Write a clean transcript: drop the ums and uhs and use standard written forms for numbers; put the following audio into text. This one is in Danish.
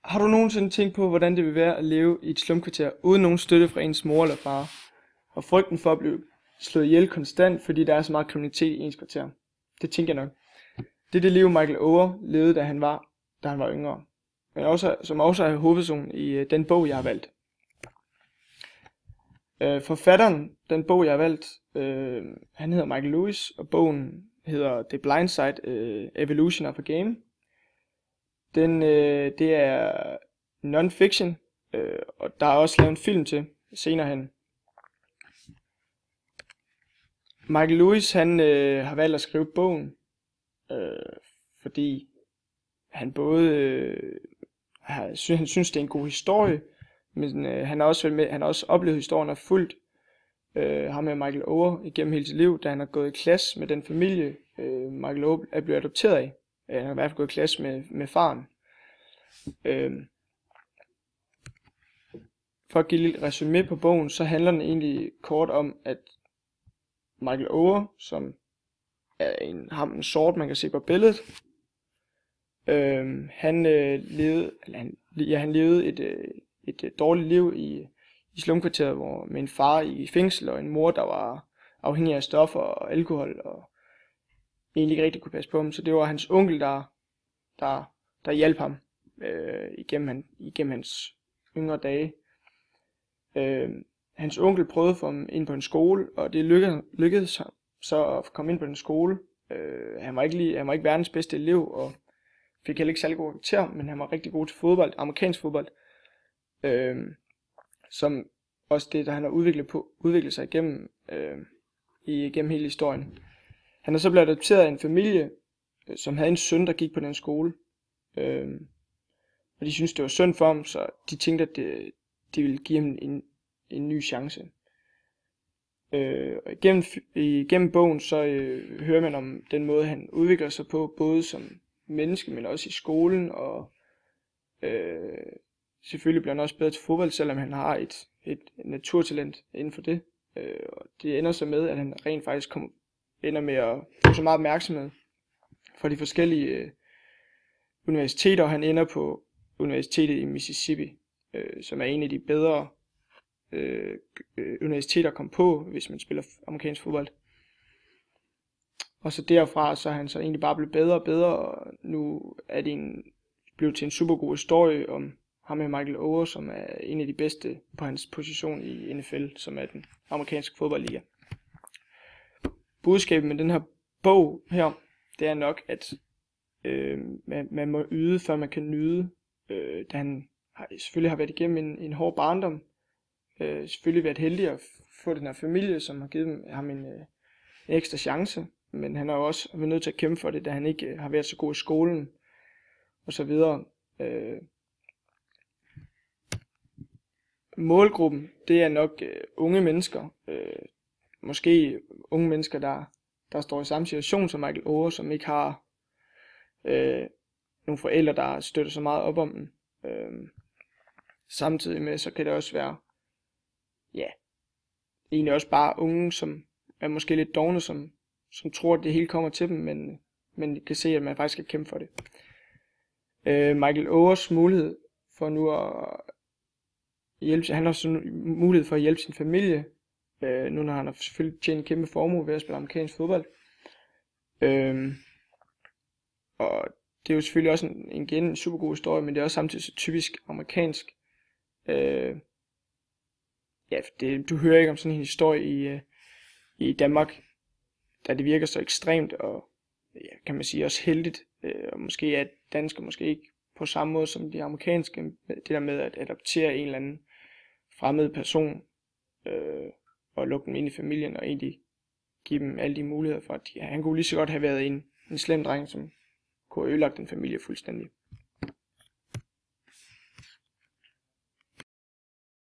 Har du nogensinde tænkt på, hvordan det vil være at leve i et slumkvarter uden nogen støtte fra ens mor eller far, og frygten for at blive slået ihjel konstant, fordi der er så meget kriminalitet i ens kvarter? Det tænker jeg nok. Det er det liv, Michael Oher levede, da han var yngre, men som også er hovedpersonen i den bog, jeg har valgt. Forfatteren, den bog, jeg har valgt, han hedder Michael Lewis, og bogen hedder The Blind Side, Evolution of a Game. Det er non-fiction, og der er også lavet en film til senere hen. Michael Lewis, han har valgt at skrive bogen, fordi han han synes, det er en god historie, men han har også oplevet historien og fulgt ham med Michael Oher igennem hele sit liv, da han har gået i klasse med den familie, Michael Oher er blevet adopteret af. Han har i hvert fald gået i klasse med faren. For at give lidt resumé på bogen, så handler den egentlig kort om, at Michael Oher, som er en sort, man kan se på billedet, han levede et dårligt liv i slumkvarteret, med en far i fængsel og en mor, der var afhængig af stoffer og alkohol og egentlig ikke rigtig kunne passe på ham. Så det var hans onkel, der hjalp ham igennem hans yngre dage. Hans onkel prøvede at få ham ind på en skole, og det lykkedes ham så at komme ind på en skole. Han var ikke verdens bedste elev, og fik heller ikke særlig god karakter, men han var rigtig god til fodbold, amerikansk fodbold. Som også det, der han har udviklet sig igennem hele historien. Han er så blevet adopteret af en familie, som havde en søn, der gik på den skole. Og de syntes, det var synd for ham, så de tænkte, at de ville give ham en ny chance. Igennem bogen, så hører man om den måde, han udvikler sig på, både som menneske, men også i skolen, og selvfølgelig bliver han også bedre til fodbold, selvom han har et naturtalent inden for det. Og det ender så med, at han rent faktisk ender med at få så meget opmærksomhed fra de forskellige universiteter, og han ender på universitetet i Mississippi, som er en af de bedre universiteter at komme på, hvis man spiller amerikansk fodbold. Og så derfra, så er han så egentlig bare blevet bedre og bedre, og nu er det blevet til en super god historie om ham med Michael Oher, som er en af de bedste på hans position i NFL, som er den amerikanske fodboldliga. Budskabet med den her bog her, det er nok, at man må yde, før man kan nyde, da han selvfølgelig har været igennem en hård barndom, selvfølgelig været heldig at få den her familie, som har givet ham en ekstra chance, men han har jo også været nødt til at kæmpe for det, da han ikke har været så god i skolen, og så videre. Målgruppen, det er nok unge mennesker, måske unge mennesker, der står i samme situation som Michael Oher, som ikke har nogle forældre, der støtter så meget op om dem. Samtidig med, så kan det også være, egentlig også bare unge, som er måske lidt dovne, som tror, at det hele kommer til dem, men kan se, at man faktisk skal kæmpe for det. Michael Ohers mulighed for nu at hjælpe, han har også mulighed for at hjælpe sin familie, nu når han har selvfølgelig tjent en kæmpe formue ved at spille amerikansk fodbold. Og det er jo selvfølgelig også en super god historie, men det er også samtidig så typisk amerikansk. Du hører ikke om sådan en historie i Danmark, da det virker så ekstremt og kan man sige også heldigt, og måske er danskere måske ikke på samme måde som de amerikanske, det der med at adoptere en eller anden fremmed person og lukke dem ind i familien og egentlig give dem alle de muligheder for, at han kunne lige så godt have været en slem dreng, som kunne have ødelagt en familie fuldstændig.